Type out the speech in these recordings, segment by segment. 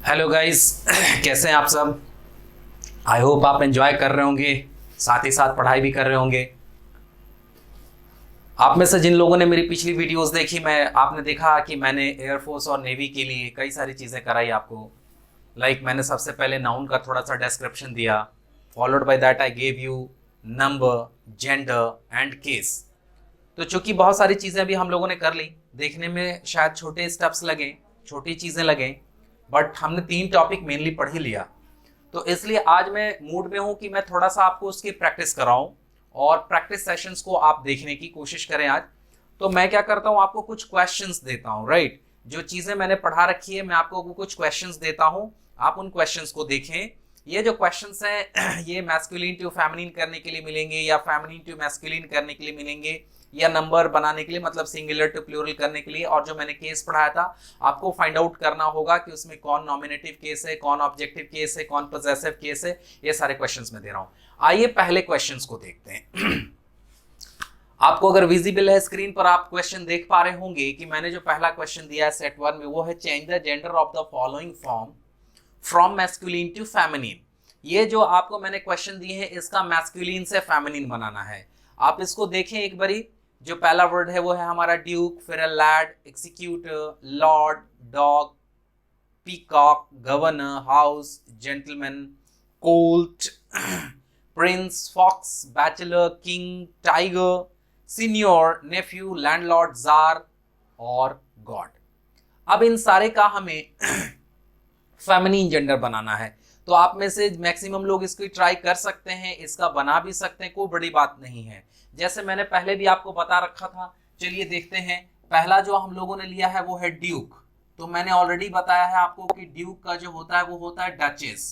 Hello guys कैसे हैं आप सब। आई होप आप एंजॉय कर रहे होंगे, साथ ही साथ पढ़ाई भी कर रहे होंगे। आप में से जिन लोगों ने मेरी पिछली वीडियोस देखी, आपने देखा कि मैंने एयरफोर्स और नेवी के लिए कई सारी चीज़ें कराई आपको। मैंने सबसे पहले नाउन का थोड़ा सा डिस्क्रिप्शन दिया, followed by that I gave you number, gender and case. तो चूंकि बहुत सारी चीज़ें अभी हम लोगों ने कर ली, देखने में शायद छोटे स्टेप्स लगें, छोटी चीज़ें लगें, बट हमने 3 टॉपिक मेनली पढ़ ही लिया। तो इसलिए आज मैं मूड में हूं कि मैं थोड़ा सा आपको उसकी प्रैक्टिस कराऊं और प्रैक्टिस सेशंस को आप देखने की कोशिश करें आज। तो मैं क्या करता हूं, आपको कुछ क्वेश्चंस देता हूं, राइट। जो चीजें मैंने पढ़ा रखी है मैं आपको कुछ क्वेश्चंस देता हूं, आप उन क्वेश्चंस को देखें। ये जो क्वेश्चंस हैं ये मैस्कुलिन टू फेमिनिन करने के लिए मिलेंगे, या फेमिनिन टू मैस्कुलिन करने के लिए मिलेंगे, या नंबर बनाने के लिए, मतलब सिंगुलर टू प्लूरल करने के लिए। और जो मैंने केस पढ़ाया था, आपको फाइंड आउट करना होगा कि उसमें कौन नॉमिनेटिव केस है, कौन ऑब्जेक्टिव केस है, कौन पोजेसिव केस है। ये सारे क्वेश्चंस मैं दे रहा हूं। आइए पहले क्वेश्चंस को देखते हैं। आपको अगर विजिबल है स्क्रीन पर, आप क्वेश्चन देख पा रहे होंगे कि मैंने जो पहला क्वेश्चन दिया है सेट 1 में, वो है change the gender of the following form from masculine to feminine. ये जो आपको मैंने क्वेश्चन दिए हैं, इसका मैस्कुलिन से फेमिनिन बनाना है। आप इसको देखें एक बारी। जो पहला वर्ड है वो है हमारा ड्यूक, फिर lad, executor, lord, dog, peacock, governor, house, gentleman, colt, prince, fox, bachelor, king, tiger, senior, nephew, landlord, czar और गॉड। अब इन सारे का हमें फेमिनिन जेंडर बनाना है। तो आप में से मैक्सिमम लोग इसको ट्राई कर सकते हैं, इसका बना भी सकते हैं, कोई बड़ी बात नहीं है। जैसे मैंने पहले भी आपको बता रखा था, चलिए देखते हैं। पहला जो हम लोगों ने लिया है वो है ड्यूक। तो मैंने ऑलरेडी बताया है आपको कि ड्यूक का जो होता है वो होता है डचेस।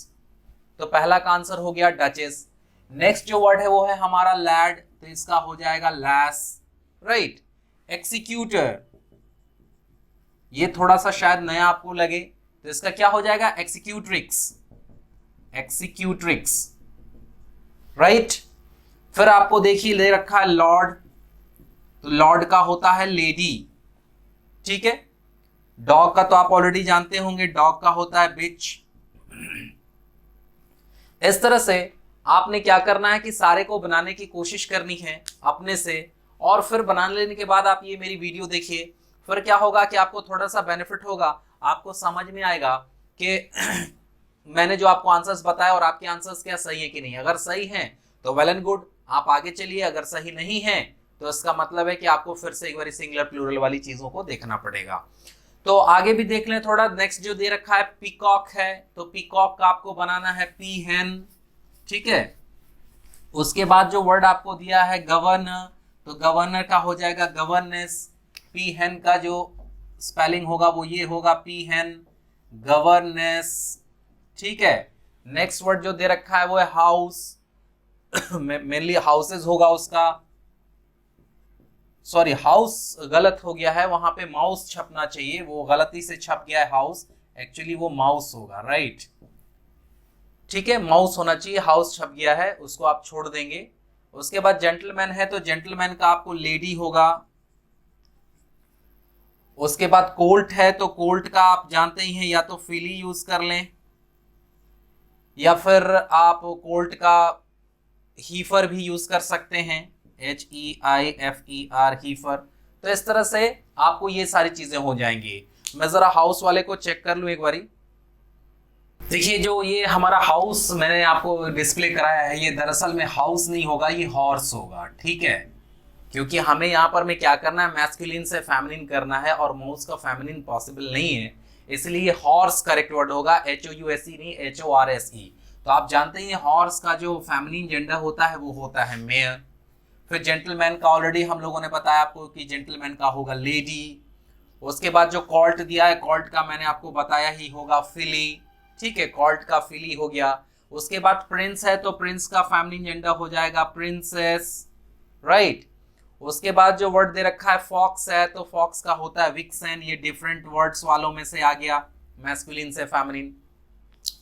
तो पहला का आंसर हो गया डचेस। नेक्स्ट जो वर्ड है वो है हमारा लैड, तो इसका हो जाएगा लैस, राइट। एक्सिक्यूटर, ये थोड़ा सा शायद नया आपको लगे, तो इसका क्या हो जाएगा, एक्सिक्यूट्रिक्स, एक्सिक्यूट्रिक्स, राइट। फिर आपको देखिए ले रखा है लॉर्ड, तो लॉर्ड का होता है लेडी, ठीक है। डॉग का तो आप ऑलरेडी जानते होंगे, डॉग का होता है बिच। इस तरह से आपने क्या करना है कि सारे को बनाने की कोशिश करनी है अपने से, और फिर बना लेने के बाद आप ये मेरी वीडियो देखिए। फिर क्या होगा कि आपको थोड़ा सा बेनिफिट होगा, आपको समझ में आएगा कि मैंने जो आपको आंसर्स बताया और आपके आंसर्स क्या सही है कि नहीं। अगर सही हैं तो वेल एंड गुड, आप आगे चलिए। अगर सही नहीं है तो इसका मतलब है कि आपको फिर से एक बार सिंगुलर प्लूरल वाली चीजों को देखना पड़ेगा। तो आगे भी देख लें थोड़ा। नेक्स्ट जो दे रखा है पीकॉक है, तो पीकॉक का आपको बनाना है पी हैन, ठीक है। उसके बाद जो वर्ड आपको दिया है गवर्नर, तो गवर्नर का हो जाएगा गवर्नेस। पी हैन का जो स्पेलिंग होगा वो ये होगा पी हैन, गवर्नेस, ठीक है। नेक्स्ट वर्ड जो दे रखा है वो है हाउस, मेनली हाउसेस होगा उसका। सॉरी, हाउस गलत हो गया है, वहां पे माउस छपना चाहिए, वो गलती से छप गया है हाउस, एक्चुअली वो माउस होगा, राइट, ठीक है। माउस होना चाहिए, हाउस छप गया है, उसको आप छोड़ देंगे। उसके बाद जेंटलमैन है, तो जेंटलमैन का आपको लेडी होगा। उसके बाद कोल्ट है, तो कोल्ट का आप जानते ही हैं, या तो फिली यूज कर लें, या फिर आप कोल्ट का हीफर भी यूज कर सकते हैं, HEIFER, हीफर। तो इस तरह से आपको ये सारी चीजें हो जाएंगी। मैं जरा हाउस वाले को चेक कर लूं एक बारी। देखिए जो ये हमारा हाउस मैंने आपको डिस्प्ले कराया है, ये दरअसल में हाउस नहीं होगा, ये हॉर्स होगा, ठीक है। क्योंकि हमें यहाँ पर में क्या करना है, मैस्कुलिन से फेमिनिन करना है, और माउस का फेमिनिन पॉसिबल नहीं है, इसलिए हॉर्स करेक्ट वर्ड होगा, HOUSE नहीं, HORSE। तो आप जानते हैं हॉर्स का जो फेमिनिन जेंडर होता है वो होता है मेयर। फिर जेंटलमैन का ऑलरेडी हम लोगों ने बताया आपको कि जेंटलमैन का होगा लेडी। उसके बाद जो कॉल्ट दिया है, कॉल्ट का मैंने आपको बताया ही होगा फिली, ठीक है, कॉल्ट का फिली हो गया। उसके बाद प्रिंस है, तो प्रिंस का फेमिनिन जेंडर हो जाएगा प्रिंसेस, राइट। उसके बाद जो वर्ड दे रखा है फॉक्स है, तो फॉक्स का होता है विक्सन। ये डिफरेंट वर्ड्स वालों में से आ गया, मैस्कुलिन से फेमिनिन।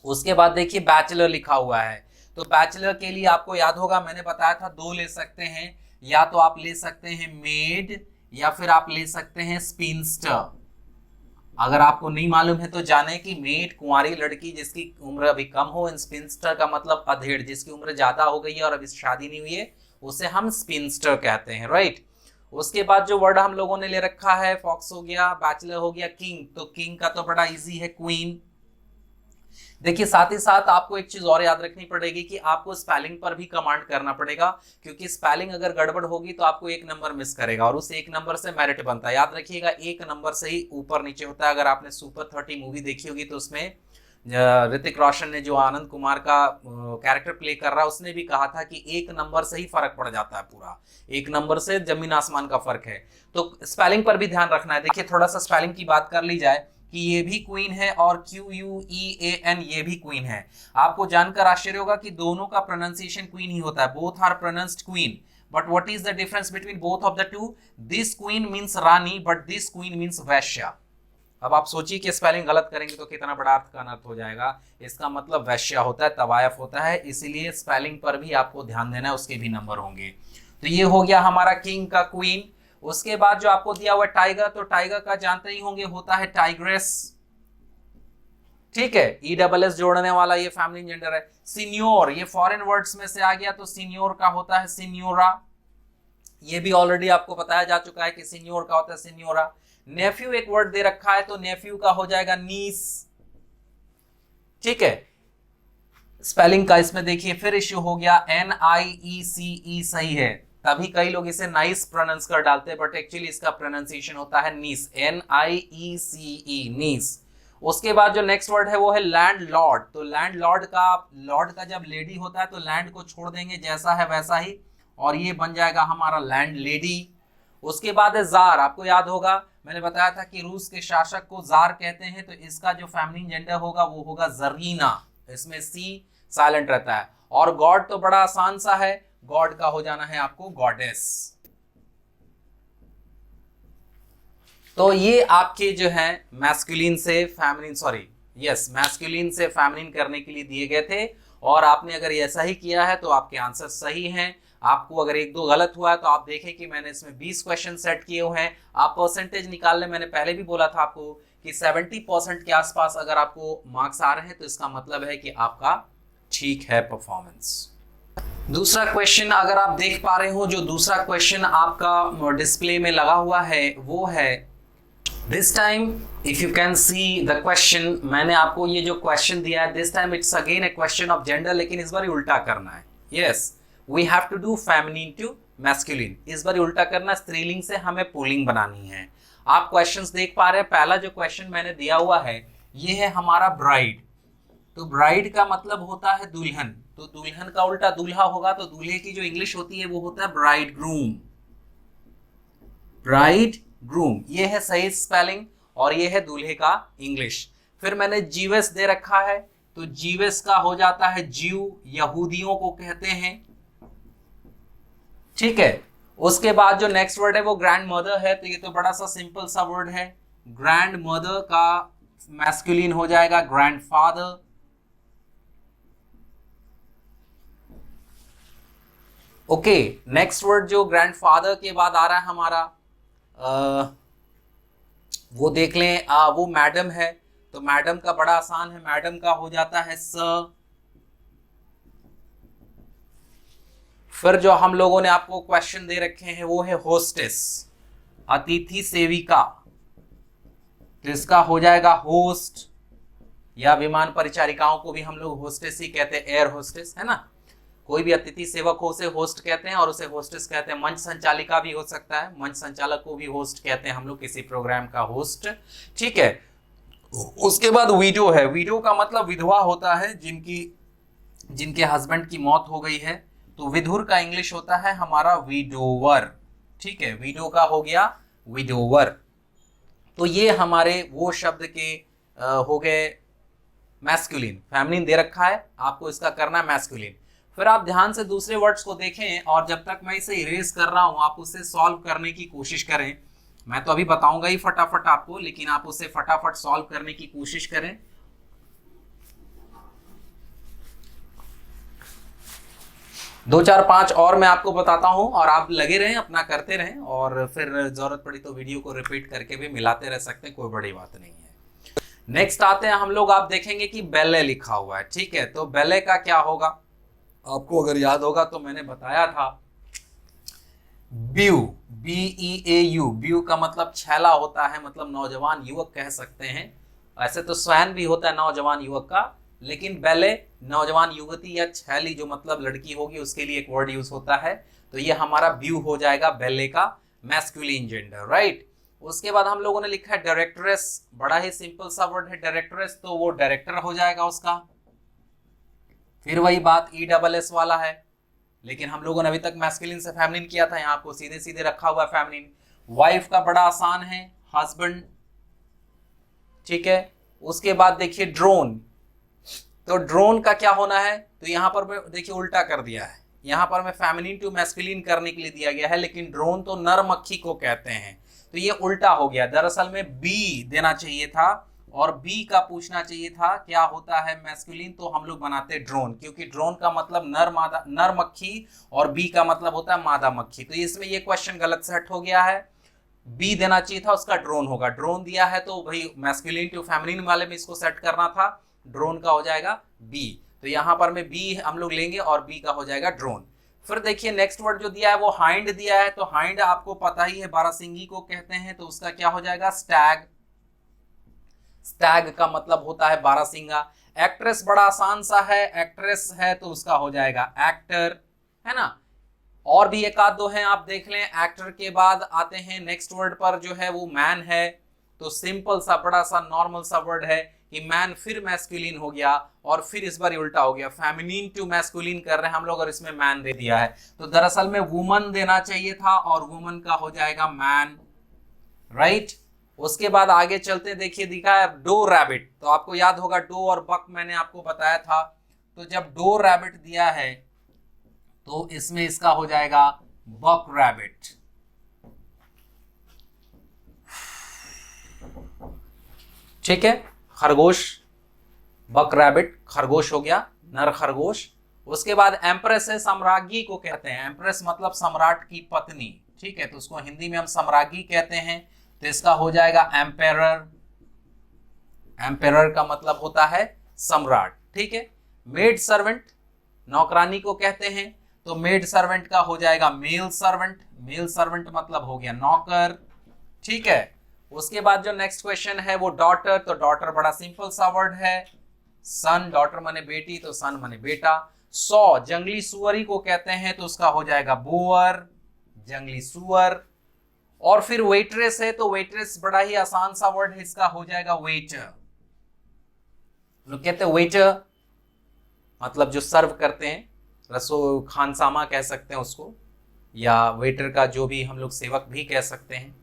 उसके बाद देखिए बैचलर लिखा हुआ है, तो बैचलर के लिए आपको याद होगा मैंने बताया था 2 ले सकते हैं, या तो आप ले सकते हैं मेड, या फिर आप ले सकते हैं स्पिंस्टर। अगर आपको नहीं मालूम है तो जाने कि मेड कुंवारी लड़की जिसकी उम्र अभी कम हो, स्पिंस्टर का मतलब अधेड़, जिसकी उम्र ज्यादा हो गई है और अभी शादी नहीं हुई है उसे हम स्पिंस्टर कहते हैं, राइट। उसके बाद जो वर्ड हम लोगों ने ले रखा है, फॉक्स हो गया, बैचलर हो गया, किंग, तो किंग का तो बड़ा इजी है क्वीन। देखिए साथ ही साथ आपको एक चीज और याद रखनी पड़ेगी कि आपको स्पेलिंग पर भी कमांड करना पड़ेगा, क्योंकि स्पेलिंग अगर गड़बड़ होगी तो आपको एक नंबर मिस करेगा और उस एक नंबर से मेरिट बनता है। याद रखिएगा एक नंबर से ही ऊपर नीचे होता है। अगर आपने सुपर 30 मूवी देखी होगी तो उसमें ऋतिक रोशन ने जो आनंद कुमार का कैरेक्टर प्ले कर रहा है उसने भी कहा था कि एक नंबर से ही फर्क पड़ जाता है, पूरा एक नंबर से जमीन आसमान का फर्क है। तो स्पेलिंग पर भी ध्यान रखना है। देखिए थोड़ा सा स्पेलिंग की बात कर ली जाए कि ये भी क्वीन है और QUEAN ये भी क्वीन है। आपको जानकर आश्चर्य होगा कि दोनों का प्रोनाउंसिएशन क्वीन ही होता है, both are pronounced queen, but what is the difference between both of the two? This queen means रानी बट दिस क्वीन मींस वैश्या। अब आप सोचिए कि स्पेलिंग गलत करेंगे तो कितना बड़ा अर्थ का अनर्थ हो जाएगा। इसका मतलब वैश्या होता है, तवायफ होता है, इसीलिए स्पेलिंग पर भी आपको ध्यान देना है, उसके भी नंबर होंगे। तो ये हो गया हमारा किंग का क्वीन। उसके बाद जो आपको दिया हुआ टाइगर, तो टाइगर का जानते ही होंगे होता है टाइग्रेस, ठीक है, ESS जोड़ने वाला ये फैमिली जेंडर है। सीनियोर ये फॉरेन वर्ड्स में से आ गया, तो सीनियोर का होता है सीनियोरा, ये भी ऑलरेडी आपको बताया जा चुका है कि सीनियोर का होता है सीनियोरा। नेफ्यू एक वर्ड दे रखा है तो नेफ्यू का हो जाएगा नीस, ठीक है। स्पेलिंग का इसमें देखिए फिर इश्यू हो गया, NIECE सही है, तभी कई लोग इसे नाइस प्रोनाउंस कर डालते हैं, बट एक्चुअली इसका प्रोनाउंसिएशन होता है नीस, NIECE नीस। उसके बाद जो नेक्स्ट वर्ड है वो है लैंड लॉर्ड। तो लैंड लॉर्ड का जब लेडी होता है तो लैंड को छोड़ देंगे जैसा है वैसा ही, और ये बन जाएगा हमारा लैंड लेडी। उसके बाद है जार। आपको याद होगा मैंने बताया था कि रूस के शासक को जार कहते हैं, तो इसका जो फेमिनिन जेंडर होगा वो होगा जरीना, इसमें सी साइलेंट रहता है। और गॉड तो बड़ा आसान सा है, गॉड का हो जाना है आपको गॉडेस। तो ये आपके जो है मैस्कुलिन से फेमिनिन, मैस्कुलिन से फेमिनिन करने के लिए दिए गए थे, और आपने अगर ऐसा ही किया है तो आपके आंसर सही हैं। आपको अगर एक दो गलत हुआ है तो आप देखें कि मैंने इसमें 20 क्वेश्चन सेट किए हुए हैं। आप परसेंटेज निकाल लें, मैंने पहले भी बोला था आपको कि 70% के आसपास अगर आपको मार्क्स आ रहे हैं तो इसका मतलब है कि आपका ठीक है परफॉर्मेंस। दूसरा क्वेश्चन अगर आप देख पा रहे हो, जो दूसरा क्वेश्चन आपका डिस्प्ले में लगा हुआ है वो है this time if you can see the question. मैंने आपको ये जो क्वेश्चन दिया है this time it's again a question of gender, लेकिन इस बार उल्टा करना है। Yes we have to do feminine to masculine, इस बार उल्टा करना, स्त्रीलिंग से हमें पुल्लिंग बनानी है। आप क्वेश्चंस देख पा रहे हैं, पहला जो क्वेश्चन मैंने दिया हुआ है ये है हमारा ब्राइड। तो ब्राइड का मतलब होता है दुल्हन, तो दुल्हन का उल्टा दूल्हा होगा, तो दूल्हे की जो इंग्लिश होती है वो होता है ब्राइड ग्रूम, ब्राइड ग्रूम, ये है सही स्पेलिंग, और ये है दूल्हे का इंग्लिश। फिर मैंने जीवस दे रखा है, तो जीवस का हो जाता है ज्यू, यहूदियों को कहते हैं, ठीक है। उसके बाद जो नेक्स्ट वर्ड है वो ग्रैंड मदर है, तो ये तो बड़ा सा सिंपल सा वर्ड है। ग्रैंड मदर का मैस्कुलिन हो जाएगा grand father. Okay, next word जो ग्रैंड फादर के बाद आ रहा है हमारा वो देख लें, वो मैडम है, तो मैडम का बड़ा आसान है, मैडम का हो जाता है सर। फिर जो हम लोगों ने आपको क्वेश्चन दे रखे हैं वो है होस्टेस, अतिथि सेविका, तो इसका हो जाएगा होस्ट, या विमान परिचारिकाओं को भी हम लोग होस्टेस ही कहते हैं, एयर होस्टेस है ना। कोई भी अतिथि सेवक हो उसे होस्ट कहते हैं और उसे होस्टेस कहते हैं। मंच संचालिका भी हो सकता है, मंच संचालक को भी होस्ट कहते हैं हम लोग, किसी प्रोग्राम का होस्ट, ठीक है। उसके बाद विडो है, विडो का मतलब विधवा होता है, जिनके हस्बैंड की मौत हो गई है, तो विधुर का इंग्लिश होता है हमारा विडोवर, ठीक है, विडो का हो गया विडोवर। तो ये हमारे वो शब्द के हो गए मैस्कुलिन। फेमिनिन दे रखा है, आपको इसका करना है मैस्कुलिन। फिर आप ध्यान से दूसरे वर्ड्स को देखें, और जब तक मैं इसे इरेज कर रहा हूं आप उसे सॉल्व करने की कोशिश करें। मैं तो अभी बताऊंगा ही फटाफट आपको, लेकिन आप उसे फटाफट सॉल्व करने की कोशिश करें। 2 4 5 और मैं आपको बताता हूं, और आप लगे रहें, अपना करते रहें, और फिर जरूरत पड़ी तो वीडियो को रिपीट करके भी मिलाते रह सकते हैं, कोई बड़ी बात नहीं है। नेक्स्ट आते हैं हम लोग, आप देखेंगे कि बेले लिखा हुआ है, ठीक है। तो बेले का क्या होगा, आपको अगर याद होगा तो मैंने बताया था ब्यू, BEAU, ब्यू का मतलब छैला होता है, मतलब नौजवान युवक कह सकते हैं। ऐसे तो स्वैन भी होता है नौजवान युवक का, लेकिन बेले नौजवान युवती या छैली जो मतलब लड़की होगी उसके लिए एक वर्ड यूज होता है। तो ये हमारा ब्यू हो जाएगा बेले का मैस्कुलिन जेंडर, राइट। उसके बाद हम लोगों ने लिखा है डायरेक्ट्रेस, बड़ा ही सिंपल सा वर्ड है डायरेक्ट्रेस, तो वो डायरेक्टर हो जाएगा उसका। फिर वही बात ESS वाला है, लेकिन हम लोगों ने अभी तक मैस्कुलिन से फेमिनिन किया था, यहाँ आपको सीधे सीधे रखा हुआ है फेमिनिन। वाइफ का बड़ा आसान है हस्बैंड, ठीक है। उसके बाद देखिए ड्रोन, तो ड्रोन का क्या होना है, तो यहां पर मैं देखिए उल्टा कर दिया है, यहां पर मैं फेमिनिन टू मैस्कुलिन करने के लिए दिया गया है, लेकिन ड्रोन तो नर मक्खी को कहते हैं, तो ये उल्टा हो गया। दरअसल में बी देना चाहिए था और बी का पूछना चाहिए था क्या होता है मैस्कुलिन, तो हम लोग बनाते ड्रोन, क्योंकि ड्रोन का मतलब नर मक्खी और बी का मतलब होता है मादा मक्खी। तो इसमें ये क्वेश्चन गलत सेट हो गया है, बी देना चाहिए था, उसका ड्रोन होगा। ड्रोन दिया है तो भाई मैस्कुलिन टू फेमिनिन वाले में इसको सेट करना था, ड्रोन का हो जाएगा बी। तो यहां पर में बी हम लोग लेंगे और बी का हो जाएगा ड्रोन। फिर देखिए नेक्स्ट वर्ड जो दिया है वो हाइंड दिया है, तो हाइंड आपको पता ही है बारहसिंगी को कहते हैं, तो उसका क्या हो जाएगा स्टैग। स्टैग का मतलब होता है बारहसिंगा। एक्ट्रेस बड़ा आसान सा है, एक्ट्रेस है तो उसका हो जाएगा एक्टर, है ना। और भी एक आध दो हैं आप देख लें। एक्टर के बाद आते हैं नेक्स्ट वर्ड पर जो है वो मैन है, तो सिंपल सा बड़ा सा नॉर्मल सा वर्ड है कि मैन फिर मैस्कुलिन हो गया और फिर इस बार उल्टा हो गया, फेमिनिन टू मैस्कुलिन कर रहे हैं हम लोग और इसमें मैन दे दिया है, तो दरअसल में वुमन देना चाहिए था और वुमन का हो जाएगा मैन, राइट। उसके बाद आगे चलते देखिए दिखा है डो रैबिट, तो आपको याद होगा डो और बक मैंने आपको बताया था, तो जब डो रैबिट दिया है तो इसमें इसका हो जाएगा बक रैबिट, ठीक है। खरगोश, बक रैबिट, खरगोश हो गया, नर खरगोश। उसके बाद एम्प्रेस है, सम्राज्ञी को कहते हैं, एम्प्रेस मतलब सम्राट की पत्नी, ठीक है, तो उसको हिंदी में हम सम्राज्ञी कहते हैं, तो इसका हो जाएगा एम्पेरर। एम्पेरर का मतलब होता है सम्राट, ठीक है। मेड सर्वेंट, नौकरानी को कहते हैं, तो मेड सर्वेंट का हो जाएगा मेल सर्वेंट। मेल सर्वेंट मतलब हो गया नौकर, ठीक है। उसके बाद जो नेक्स्ट क्वेश्चन है वो डॉटर, तो डॉटर बड़ा सिंपल सा वर्ड है। सन, डॉटर माने बेटी, तो सन माने बेटा। सौ, जंगली सुअरी को कहते हैं, तो उसका हो जाएगा बोअर, जंगली सुअर। और फिर वेट्रेस है, तो वेट्रेस बड़ा ही आसान सा वर्ड है, इसका हो जाएगा वेटर। लोग कहते हैं वेटर मतलब जो सर्व करते हैं, रसो खानसामा कह सकते हैं उसको, या वेटर का जो भी हम लोग सेवक भी कह सकते हैं।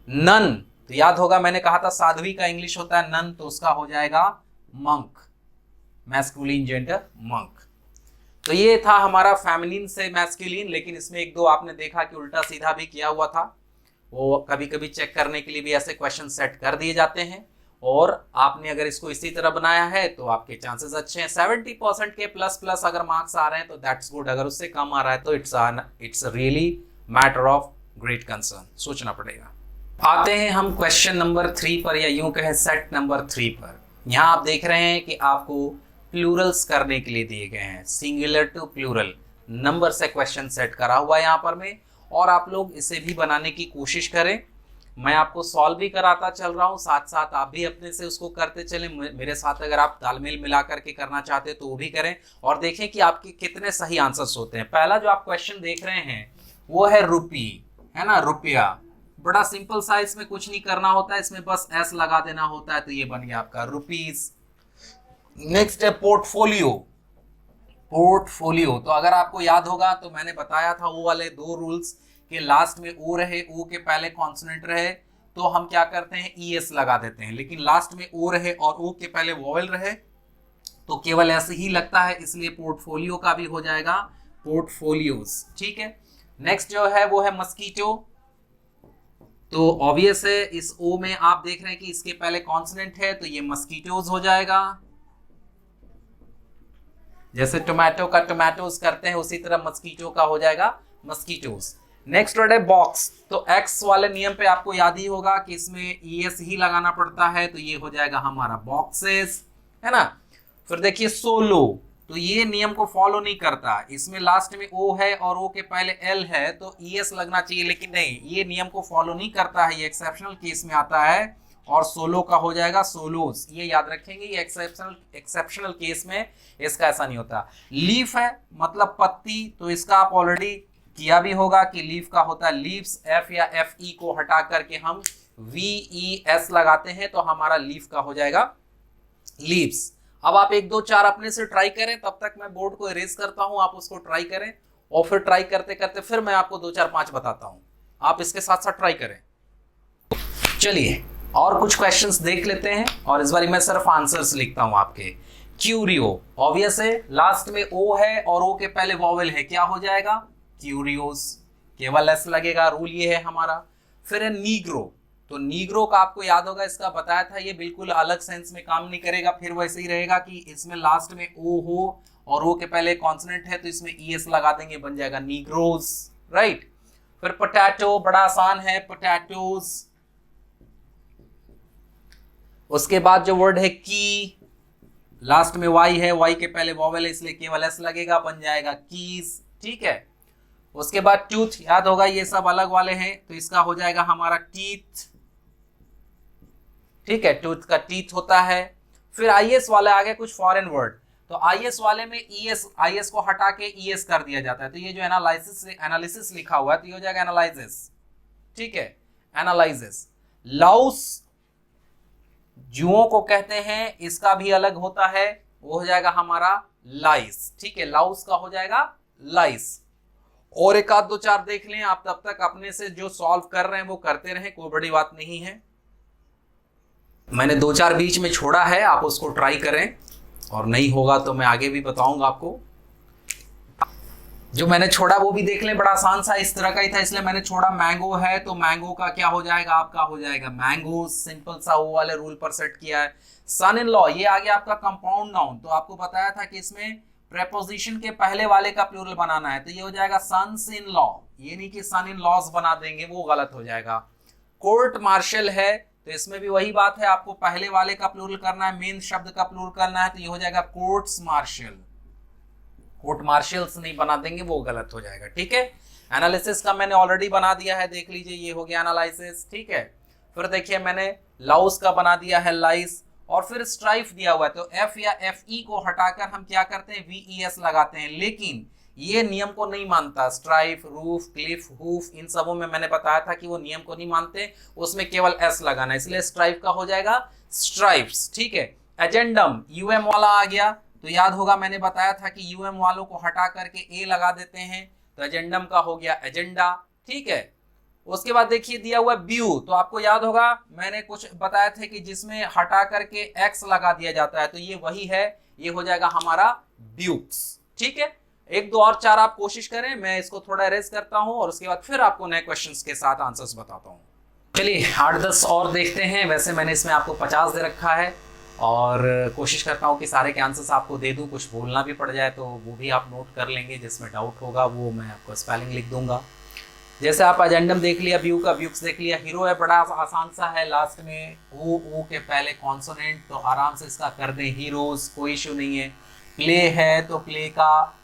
नन, तो याद होगा मैंने कहा था साध्वी का इंग्लिश होता है नन, तो उसका हो जाएगा मंक, मैस्कुलिन जेंडर मंक। तो ये था हमारा फेमिनिन से मैस्कुलिन, लेकिन इसमें एक दो आपने देखा कि उल्टा सीधा भी किया हुआ था, वो कभी कभी चेक करने के लिए भी ऐसे क्वेश्चन सेट कर दिए जाते हैं, और आपने अगर इसको इसी तरह बनाया है तो आपके चांसेस अच्छे हैं। 70% के प्लस प्लस अगर मार्क्स आ रहे हैं तो दैट्स गुड, अगर उससे कम आ रहा है तो it's really matter of great concern, सोचना पड़ेगा। आते हैं हम क्वेश्चन नंबर 3 पर, या यूं कहें सेट नंबर 3 पर। यहाँ आप देख रहे हैं कि आपको प्लूरल्स करने के लिए दिए गए हैं, सिंगुलर टू प्लूरल नंबर से क्वेश्चन सेट करा हुआ है यहाँ पर में, और आप लोग इसे भी बनाने की कोशिश करें। मैं आपको सॉल्व भी कराता चल रहा हूँ, साथ साथ आप भी अपने से उसको करते चलें मेरे साथ। अगर आप तालमेल मिला करके करना चाहते हैं तो वो भी करें, और देखें कि आपके कितने सही आंसर्स होते हैं। पहला जो आप क्वेश्चन देख रहे हैं वो है रुपी, है ना, रुपया, बड़ा सिंपल सा, इसमें कुछ नहीं करना होता है, इसमें बस एस लगा देना होता है, तो ये बन गया आपका रुपीज। नेक्स्ट है पोर्टफोलियो। पोर्टफोलियो, तो अगर आपको याद होगा तो मैंने बताया था वो वाले 2 रूल्स कि लास्ट में ओ रहे, ओ के पहले कॉन्सोनेंट रहे तो हम क्या करते हैं ईएस लगा देते हैं, लेकिन लास्ट में ओ रहे और ओ के पहले वोवेल रहे तो केवल ऐसे ही लगता है, इसलिए पोर्टफोलियो का भी हो जाएगा पोर्टफोलियोज, ठीक है। नेक्स्ट जो है वो है मस्कीटो, तो ऑब्वियस है इस ओ में आप देख रहे हैं कि इसके पहले कॉन्सोनेंट है, तो ये मस्कीटोज हो जाएगा। जैसे टोमेटो का टोमेटोज करते हैं उसी तरह मस्कीटो का हो जाएगा मस्कीटोज। नेक्स्ट वर्ड है बॉक्स। तो एक्स वाले नियम पे आपको याद ही होगा कि इसमें ईएस ही लगाना पड़ता है, तो ये हो जाएगा हमारा बॉक्सेस, है ना। फिर देखिए सोलो, तो ये नियम को फॉलो नहीं करता, इसमें लास्ट में ओ है और ओ के पहले एल है तो ईएस लगना चाहिए, लेकिन नहीं, ये नियम को फॉलो नहीं करता है, ये एक्सेप्शनल केस में आता है और सोलो का हो जाएगा सोलोस। ये याद रखेंगे, ये एक्सेप्शनल केस में इसका ऐसा नहीं होता। लीफ है मतलब पत्ती, तो इसका आप ऑलरेडी किया भी होगा कि लीफ का होता है लीव्स, एफ या एफ ई को हटा करके हम वी ई एस लगाते हैं तो हमारा लीफ का हो जाएगा लीव्स। अब आप 1 2 4 अपने से ट्राई करें, तब तक मैं बोर्ड को इरेज करता हूं, आप उसको ट्राई करें और फिर ट्राई करते करते फिर मैं आपको 2 4 5 बताता हूं, आप इसके साथ साथ ट्राई करें। चलिए और कुछ क्वेश्चंस देख लेते हैं और इस बार मैं सिर्फ आंसर्स लिखता हूं आपके। क्यूरियो, ऑब्वियस है, लास्ट में ओ है और ओ के पहले वॉवेल है, क्या हो जाएगा क्यूरियोस, केवल एस लगेगा, रूल ये है हमारा। फिर है नीग्रो, तो नीग्रो का आपको याद होगा, इसका बताया था, ये बिल्कुल अलग सेंस में काम नहीं करेगा, फिर वैसे ही रहेगा कि इसमें लास्ट में ओ हो और ओ के पहले कॉन्सोनेंट है तो इसमें ईएस लगा देंगे, बन जाएगा नीग्रोस, राइट। फिर पोटैटो, बड़ा आसान है, पोटैटोस। उसके बाद जो वर्ड है की, लास्ट में वाई है, वाई के पहले वॉवेल है इसलिए केवल एस लगेगा, बन जाएगा कीज, ठीक है। उसके बाद टूथ, याद होगा ये सब अलग वाले हैं तो इसका हो जाएगा हमारा टीथ, ठीक है, टूथ का टीथ होता है। फिर आईएस वाले आ गए कुछ फॉरेन वर्ड, तो आईएस वाले में ईएस, आईएस को हटा के ईएस कर दिया जाता है, तो ये जो एनालिसिस लिखा हुआ है तो ये हो जाएगा एनालाइसिस, ठीक है, एनालाइसिस। लाउस जुओं को कहते हैं, इसका भी अलग होता है, वो हो जाएगा हमारा लाइस, ठीक है, लाउस का हो जाएगा लाइस। और एक आध 2 4 देख लें आप, तब तक अपने से जो सॉल्व कर रहे हैं वो करते रहें, कोई बड़ी बात नहीं है। मैंने 2 4 बीच में छोड़ा है, आप उसको ट्राई करें और नहीं होगा तो मैं आगे भी बताऊंगा आपको। जो मैंने छोड़ा वो भी देख लें, बड़ा आसान सा इस तरह का ही था इसलिए मैंने छोड़ा। मैंगो है तो मैंगो का क्या हो जाएगा, आपका हो जाएगा मैंगो, सिंपल सा वो वाले रूल पर सेट किया है। सन इन लॉ, ये आ गया आपका कंपाउंड नाउन, तो आपको बताया था कि इसमें प्रेपोजिशन के पहले वाले का प्लूरल बनाना है, तो ये हो जाएगा सन्स इन लॉ, ये नहीं कि सन इन लॉज बना देंगे, वो गलत हो जाएगा। कोर्ट मार्शल है तो इसमें भी वही बात है, आपको पहले वाले का प्लूरल करना है, मेन शब्द का प्लूरल करना है, तो ये हो जाएगा कोर्ट्स मार्शल, कोर्ट मार्शल्स नहीं बना देंगे, वो गलत हो जाएगा, ठीक है। एनालिसिस का मैंने ऑलरेडी बना दिया है, देख लीजिए, ये हो गया एनालिसिस, ठीक है। फिर देखिए मैंने लाउस का बना दिया है लाइस, और फिर स्ट्राइफ दिया हुआ है तो एफ या एफ ई को हटाकर हम क्या करते हैं, वीईएस लगाते हैं, लेकिन ये नियम को नहीं मानता। स्ट्राइफ, रूफ, क्लिफ, हुफ, इन सबों में मैंने बताया था कि वो नियम को नहीं मानते, उसमें केवल एस लगाना है, इसलिए स्ट्राइफ का हो जाएगा स्ट्राइप्स, ठीक है। एजेंडम, यूएम वाला आ गया तो याद होगा मैंने बताया था कि यूएम वालों को हटा करके ए लगा देते हैं, तो एजेंडम का हो गया एजेंडा, ठीक है। उसके बाद देखिए दिया हुआ ब्यू, तो आपको याद होगा मैंने कुछ बताया था कि जिसमें हटा करके एक्स लगा दिया जाता है, तो ये वही है, ये हो जाएगा हमारा ब्यूक्स, ठीक है। 1 2 और 4 आप कोशिश करें, मैं इसको थोड़ा इरेज करता हूं और उसके बाद फिर आपको नए क्वेश्चंस के साथ आंसर्स बताता हूं। चलिए 8 10 और देखते हैं, वैसे मैंने इसमें आपको 50 दे रखा है और कोशिश करता हूं कि सारे के आंसर्स आपको दे दूं, कुछ भूलना भी पड़ जाए तो वो भी आप नोट कर लेंगे, जिसमें डाउट होगा वो मैं आपको स्पेलिंग लिख दूंगा। जैसे आप एजेंडम देख लिया, ब्यू का ब्यूक्स देख लिया। हीरो है, बड़ा आसान सा है, लास्ट में ओ के पहले कॉन्सोनेंट, तो आराम से इसका कर दें हीरोज, कोई इशू नहीं है। प्ले है तो प्ले का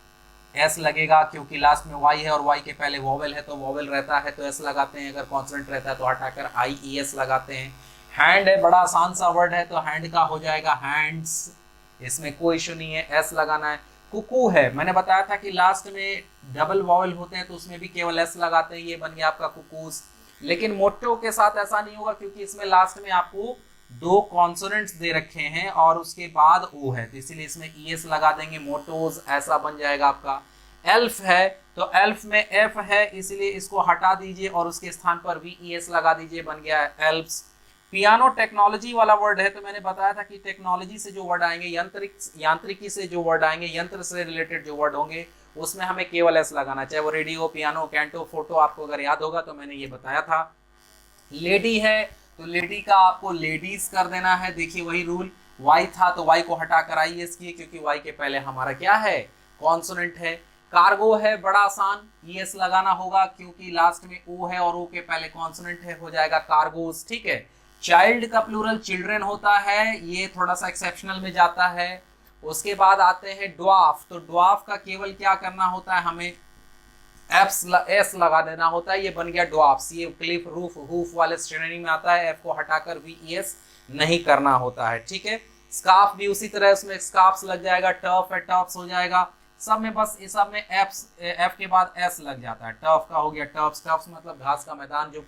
एस लगेगा क्योंकि लास्ट में वाई है और वाई के पहले वॉवेल है, तो वॉवेल रहता है तो एस लगाते हैं, अगर कॉन्सोनेंट रहता है तो हटाकर आई ई एस लगाते हैं। हैंड है, बड़ा आसान सा वर्ड है तो हैंड का हो जाएगा हैंड्स, इसमें कोई इशू नहीं है, एस लगाना है। कुकू है, मैंने बताया था कि लास्ट में डबल वॉवेल होते हैं तो उसमें भी केवल एस लगाते हैं, ये बन गया आपका कुकूज। लेकिन मोटो के साथ ऐसा नहीं होगा क्योंकि इसमें लास्ट में आपको 2 कॉन्सोनेंट्स दे रखे हैं और उसके बाद ओ है, तो इसीलिए इसमें ई एस लगा देंगे, मोटोज ऐसा बन जाएगा आपका। एल्फ है तो एल्फ में एफ है इसलिए इसको हटा दीजिए और उसके स्थान पर वी ई एस लगा दीजिए, बन गया है एल्प्स। पियानो टेक्नोलॉजी वाला वर्ड है तो मैंने बताया था कि टेक्नोलॉजी से जो वर्ड आएंगे, यांत्रिकी से जो वर्ड आएंगे, यंत्र से रिलेटेड जो वर्ड होंगे उसमें हमें केवल एस लगाना, चाहे वो रेडियो, पियानो, कैंटो, फोटो, आपको अगर याद होगा तो मैंने ये बताया था। लेडी है तो लेडी का आपको लेडीज कर देना है, देखिए वही रूल। वाई था तो वाई को हटाकर आई एस किए क्योंकि वाई के पहले हमारा क्या है, कॉन्सोनेंट है। कार्गो है बड़ा आसान, ईएस लगाना होगा क्योंकि लास्ट में ओ है और ओ के पहले कॉन्सोनेंट है, हो जाएगा कार्गोस। ठीक है, चाइल्ड का प्लूरल चिल्ड्रन होता है, ये थोड़ा सा एक्सेप्शनल में जाता है। उसके बाद आते हैं ड्वार्फ, तो ड्वार्फ का केवल क्या करना होता है, हमें एस लगा देना होता है, ये बन गया ड्वार्फ्स। ये क्लिफ रूफ हुफ वाले श्रेणी में आता है, एफ को हटाकर वीएस नहीं करना होता है। ठीक है, स्कार्फ भी उसी तरह, उसमें स्कार्फ्स लग जाएगा, टर्फ है टर्फ्स हो जाएगा, सब में बस इस सब में एफ के बाद एस लग जाता है। टर्फ का हो गया टर्फ्स, टर्फ्स मतलब घास का मैदान जो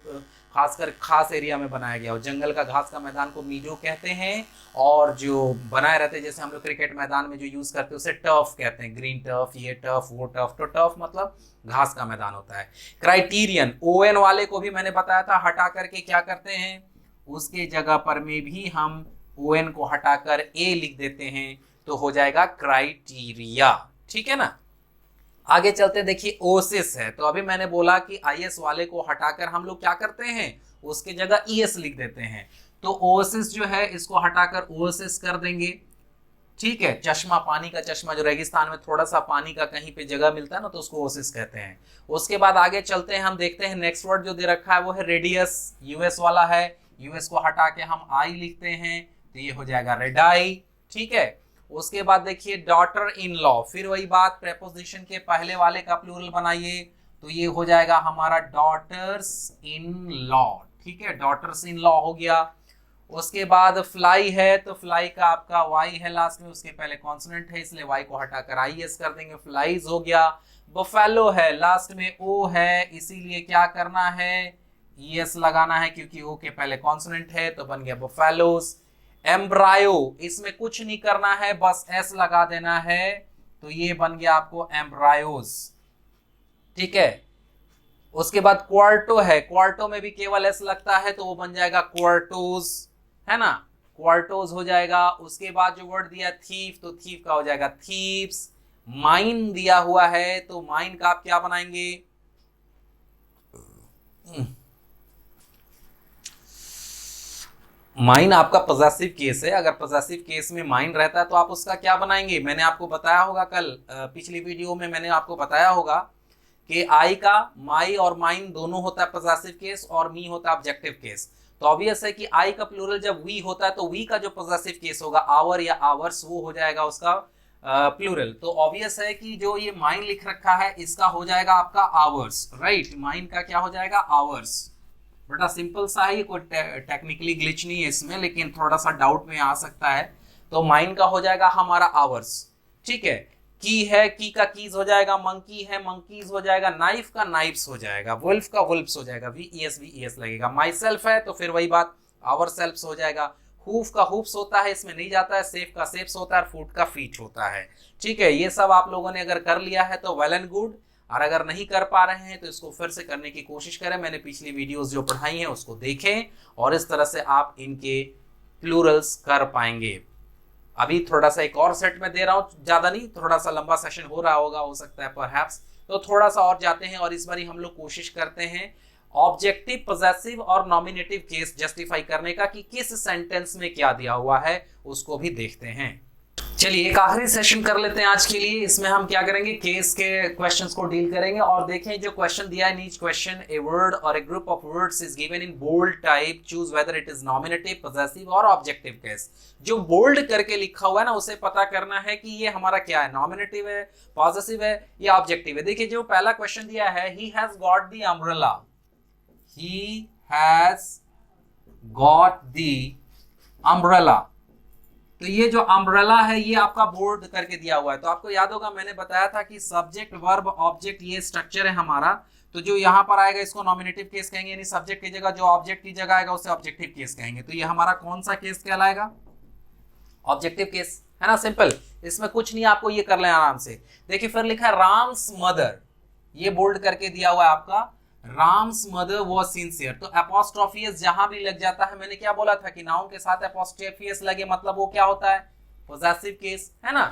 खासकर खास एरिया में बनाया गया हो। जंगल का घास का मैदान को मीडो कहते हैं, और जो बनाए रहते हैं जैसे हम लोग क्रिकेट मैदान में जो यूज करते हैं उसे टर्फ कहते हैं, ग्रीन टर्फ, ये टर्फ वो टर्फ। तो टर्फ मतलब घास का मैदान होता है। क्राइटेरियन, ओएन वाले को भी मैंने बताया था, हटा करके क्या करते हैं, उसके जगह पर में भी हम ओएन को हटाकर ए लिख देते हैं, तो हो जाएगा क्राइटेरिया। ठीक है ना, आगे चलते देखिए ओसिस है, तो अभी मैंने बोला कि आईएस वाले को हटाकर हम लोग क्या करते हैं, उसके जगह ईएस लिख देते हैं, तो ओसिस जो है इसको हटाकर ओसिस कर देंगे। ठीक है, चश्मा, पानी का चश्मा, जो रेगिस्तान में थोड़ा सा पानी का कहीं पे जगह मिलता है ना, तो उसको ओसिस कहते हैं। उसके बाद आगे चलते हैं, हम देखते हैं नेक्स्ट वर्ड जो दे रखा है वो है रेडियस, यूएस वाला है, यूएस को हटा के हम आई लिखते हैं, तो ये हो जाएगा रेडाई। ठीक है, उसके बाद देखिए डॉटर इन लॉ, फिर वही बात, प्रेपोजिशन के पहले वाले का प्लूरल बनाइए, तो ये हो जाएगा हमारा डॉटर्स इन लॉ। ठीक है, डॉटर्स इन लॉ हो गया। उसके बाद फ्लाई है, तो फ्लाई का आपका वाई है लास्ट में, उसके पहले कॉन्सोनेंट है, इसलिए वाई को हटाकर आई एस कर देंगे, फ्लाइज हो गया। बफेलो है, लास्ट में ओ है, इसीलिए क्या करना है, ईएस लगाना है क्योंकि ओ के पहले कॉन्सोनेंट है, तो बन गया बफेलोस। एम्ब्रायो, इसमें कुछ नहीं करना है, बस एस लगा देना है, तो ये बन गया आपको एम्ब्रायोस। ठीक है, उसके बाद क्वार्टो है, क्वार्टो में भी केवल एस लगता है, तो वो बन जाएगा क्वार्टोस, है ना, क्वार्टोस हो जाएगा। उसके बाद जो वर्ड दिया थीफ, तो थीफ का हो जाएगा थीप्स। माइन दिया हुआ है, तो माइन का आप क्या बनाएंगे, माइन आपका पॉजेसिव केस है, अगर पॉजेसिव केस में माइन रहता है तो आप उसका क्या बनाएंगे, मैंने आपको बताया होगा कल पिछली वीडियो में मैंने आपको बताया होगा कि आई का माई और माइन दोनों होता है पॉजेसिव केस, और मी होता है ऑब्जेक्टिव केस। तो ऑब्वियस है कि आई का प्लूरल जब वी होता है तो वी का जो पॉजेसिव केस होगा आवर या आवर्स, वो हो जाएगा उसका प्लूरल। तो ऑब्वियस है कि जो ये माइन लिख रखा है इसका हो जाएगा आपका आवर्स, राइट, माइन का क्या हो जाएगा आवर्स। बड़ा सिंपल सा है, कोई टेक्निकली ग्लिच नहीं है इसमें, लेकिन थोड़ा सा डाउट में आ सकता है। तो माइन का हो जाएगा हमारा आवर्स। ठीक है, की है, की का कीज हो जाएगा, मंकी है मंकीज हो जाएगा, नाइफ का नाइफ्स हो जाएगा, वुल्फ का वुल्फ्स हो जाएगा, वीईएस लगेगा। माई सेल्फ है तो फिर वही बात आवर सेल्फ्स हो जाएगा। हुफ का हुफ्स होता है, इसमें नहीं जाता है, सेफ का सेफ्स होता है, फूट का फीट होता है। ठीक है, ये सब आप लोगों ने अगर कर लिया है तो वेल एंड गुड, और अगर नहीं कर पा रहे हैं तो इसको फिर से करने की कोशिश करें। मैंने पिछली वीडियोस जो पढ़ाई हैं उसको देखें, और इस तरह से आप इनके प्लूरल्स कर पाएंगे। अभी थोड़ा सा एक और सेट में दे रहा हूं, ज्यादा नहीं, थोड़ा सा लंबा सेशन हो रहा होगा, हो सकता है परहैप्स, तो थोड़ा सा और जाते हैं, और इस बार हम लोग कोशिश करते हैं ऑब्जेक्टिव, पॉजेसिव और नॉमिनेटिव केस जस्टिफाई करने का, कि किस सेंटेंस में क्या दिया हुआ है उसको भी देखते हैं। चलिए एक आखिरी सेशन कर लेते हैं आज के लिए। इसमें हम क्या करेंगे, केस के क्वेश्चंस को डील करेंगे, और देखें जो क्वेश्चन दिया है, in each question a word और a group of words is given in bold type, choose whether it is nominative, possessive और ऑब्जेक्टिव केस। जो बोल्ड करके लिखा हुआ है ना, उसे पता करना है कि ये हमारा क्या है, नॉमिनेटिव है, पॉजेसिव है या ऑब्जेक्टिव है। देखिए जो पहला क्वेश्चन दिया है, he has got the umbrella, he has got the umbrella, तो ये जो अम्ब्रेला है ये आपका बोर्ड करके दिया हुआ है। तो आपको याद होगा मैंने बताया था कि सब्जेक्ट वर्ब ऑब्जेक्ट ये स्ट्रक्चर है हमारा, तो जो यहाँ पर आएगा इसको नॉमिनेटिव केस कहेंगे, यानी सब्जेक्ट की जगह जो ऑब्जेक्ट की जगह आएगा उसे ऑब्जेक्टिव केस कहेंगे। तो ये हमारा कौन सा केस कहलाएगा, ऑब्जेक्टिव केस, है ना, सिंपल, इसमें कुछ नहीं, आपको ये कर लें आराम से। देखिए फिर लिखा है राम्स मदर, ये बोल्ड करके दिया हुआ है आपका, राम्स मदर वॉज सिंसियर। तो एपोस्ट्रोफियस जहां भी लग जाता है, मैंने क्या बोला था कि नाउन के साथ एपोस्ट्रोफियस लगे मतलब वो क्या होता है, पॉजेसिव केस, है ना।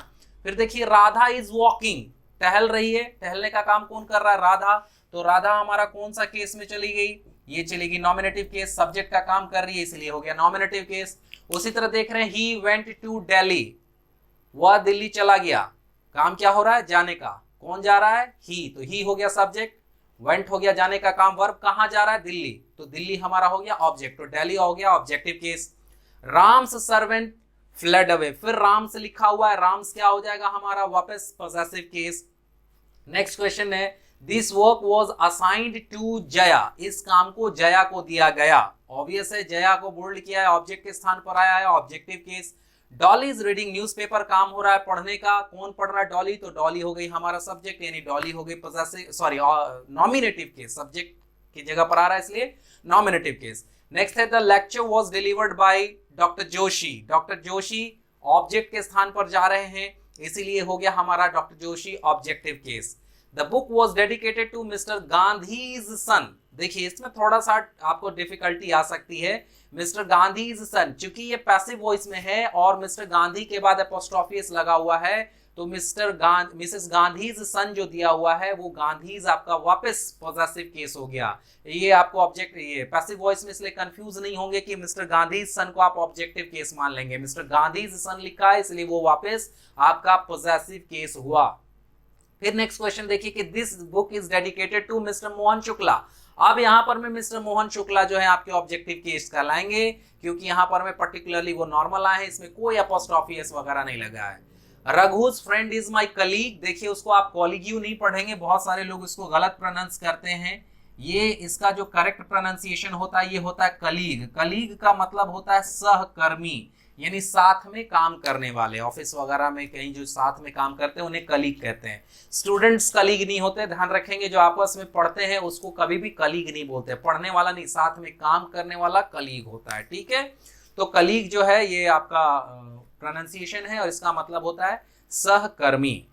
फिर देखिए राधा इज वॉकिंग, टहल रही है, टहलने का काम कौन कर रहा है, राधा, तो राधा हमारा कौन सा केस में चली गई, ये चलेगी नॉमिनेटिव केस, सब्जेक्ट का काम कर रही है इसलिए हो गया नॉमिनेटिव केस। उसी तरह देख रहे हैं ही वेंट टू दिल्ली, वह दिल्ली चला गया, काम क्या हो रहा है, जाने का, कौन जा रहा है? ही, तो ही हो गया सब्जेक्ट। वेंट हो गया जाने का काम, वर्ब कहां जा रहा है? दिल्ली, तो दिल्ली हमारा हो गया ऑब्जेक्ट, तो दिल्ली हो गया objective case. Ram's servant fled away, फिर राम्स लिखा हुआ है, राम्स क्या हो जाएगा हमारा? वापस पॉसेसिव केस। नेक्स्ट क्वेश्चन है this work was assigned to Jaya, इस काम को जया को दिया गया। ऑब्वियस है, जया को बोल्ड किया है, ऑब्जेक्ट के स्थान पर आया है, objective case. Dolly is reading newspaper, काम हो रहा है पढ़ने का, कौन पढ़ रहा है? डॉली, तो डॉली हो गई हमारा सब्जेक्ट, यानी डॉली हो गई possessive, sorry nominative case, subject की जगह पर आ रहा है इसलिए नॉमिनेटिव केस। नेक्स्ट है the lecture was delivered by doctor Joshi, doctor Joshi object के स्थान पर जा रहे हैं, इसीलिए हो गया हमारा doctor Joshi objective case. The book was dedicated to mister Gandhi's son, देखिए इसमें थोड़ा सा आपको डिफिकल्टी आ सकती है, मिस्टर गांधीज सन, चूंकि ये पैसिव वॉइस में है और मिस्टर गांधी के बाद एपोस्ट्रोफी एस लगा हुआ है, तो मिसेस गांधीज सन जो दिया हुआ है वो गांधीज आपका वापस पॉसेसिव केस हो गया। ये आपको ऑब्जेक्ट, ये पैसिव वॉइस में इसलिए कंफ्यूज नहीं होंगे कि मिस्टर गांधीज सन को आप ऑब्जेक्टिव केस मान लेंगे, मिस्टर गांधीज सन लिखा है इसलिए वो वापस आपका पॉसेसिव केस हुआ। फिर नेक्स्ट क्वेश्चन देखिए कि this book is dedicated to Mister Mohan Shukla, अब यहां पर मैं मिस्टर मोहन शुक्ला जो है आपके ऑब्जेक्टिव केस कहलाएंगे, क्योंकि यहां पर मैं पर्टिकुलरली वो नॉर्मल आए हैं, इसमें कोई अपॉस्ट्रोफी एस वगैरह नहीं लगा है। रघुज फ्रेंड इज माय कलीग, देखिए उसको आप कॉलिग्यू नहीं पढ़ेंगे, बहुत सारे लोग इसको गलत प्रोनाउंस करते हैं, ये इसका जो करेक्ट प्रोनाउंसिएशन होता है ये होता है कलीग। कलीग का मतलब होता है सहकर्मी, यानी साथ में काम करने वाले, ऑफिस वगैरह में कहीं जो साथ में काम करते हैं उन्हें कलीग कहते हैं। स्टूडेंट्स कलीग नहीं होते, ध्यान रखेंगे, जो आपस में पढ़ते हैं उसको कभी भी कलीग नहीं बोलते, पढ़ने वाला नहीं, साथ में काम करने वाला कलीग होता है, ठीक है। तो कलीग जो है ये आपका प्रोनाउंसिएशन है और इसका मतलब होता है सहकर्मी।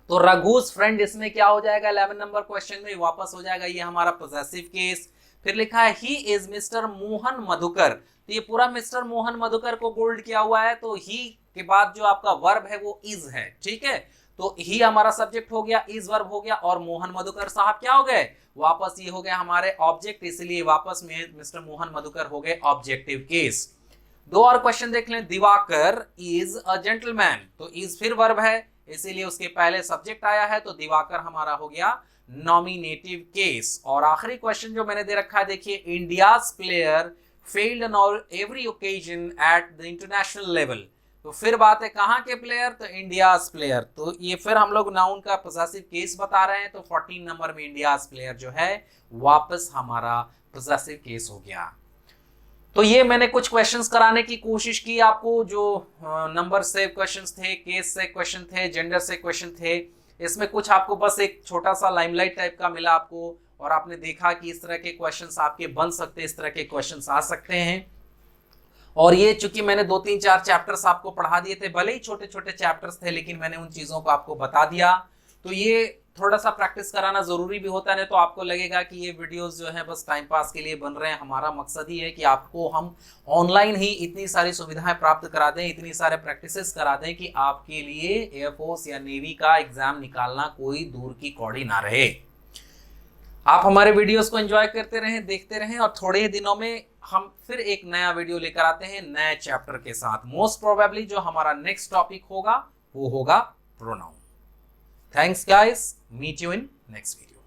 तो रघुस फ्रेंड इसमें क्या हो जाएगा? 11 नंबर क्वेश्चन में वापस हो जाएगा ये हमारा पॉसेसिव केस। फिर लिखा है he is mister Mohan Madhukar, तो ये पूरा मिस्टर मोहन मधुकर को बोल्ड किया हुआ है, तो ही के बाद जो आपका वर्ब है वो इज है, ठीक है। तो ही हमारा सब्जेक्ट हो गया, इज वर्ब हो गया, और मोहन मधुकर साहब क्या हो गए? वापस ये हो गया हमारे ऑब्जेक्ट, इसलिए वापस में मिस्टर मोहन मधुकर हो गए ऑब्जेक्टिव केस। दो और क्वेश्चन देख लें। दिवाकर इज अ जेंटलमैन, तो इज फिर वर्ब है, इसीलिए उसके पहले सब्जेक्ट आया है, तो दिवाकर हमारा हो गया नॉमिनेटिव केस। और आखिरी क्वेश्चन जो मैंने दे रखा है देखिए, India's player failed on every occasion at the international level, तो फिर बात है कहाँ के प्लेयर? तो इंडियाज प्लेयर, तो ये फिर हम लोग नाउन का पॉसेसिव केस बता रहे हैं, तो 14 नंबर में इंडियाज प्लेयर जो है वापस हमारा पॉसेसिव केस हो गया। तो ये मैंने कुछ क्वेश्चंस कराने की कोशिश की आपको, जो नंबर से क्वेश्चंस थे, केस से क्वेश्चन थे, जेंडर से क्वेश्चन थे, इसमें कुछ आपको बस एक छोटा सा लाइमलाइट टाइप का मिला आपको, और आपने देखा कि इस तरह के क्वेश्चंस आपके बन सकते हैं, इस तरह के क्वेश्चंस आ सकते हैं। और ये चूंकि मैंने 2-3-4 चैप्टर्स आपको पढ़ा दिए थे, भले ही छोटे छोटे चैप्टर्स थे, लेकिन मैंने उन चीजों को आपको बता दिया, तो ये थोड़ा सा प्रैक्टिस कराना जरूरी भी होता है, तो आपको लगेगा कि ये वीडियोस जो है बस टाइम पास के लिए बन रहे हैं। हमारा मकसद ही है कि आपको हम ऑनलाइन ही इतनी सारी सुविधाएं प्राप्त करा दें, इतनी सारे प्रैक्टिसेस करा दें कि आपके लिए एयरफोर्स या नेवी का एग्जाम निकालना कोई दूर की कौड़ी ना रहे। आप हमारे वीडियोस को एंजॉय करते रहें, देखते रहें, और थोड़े ही दिनों में हम फिर एक नया वीडियो लेकर आते हैं नए चैप्टर के साथ। मोस्ट प्रोबेबली जो हमारा नेक्स्ट टॉपिक होगा वो होगा pronoun. Thanks guys, meet you in next video.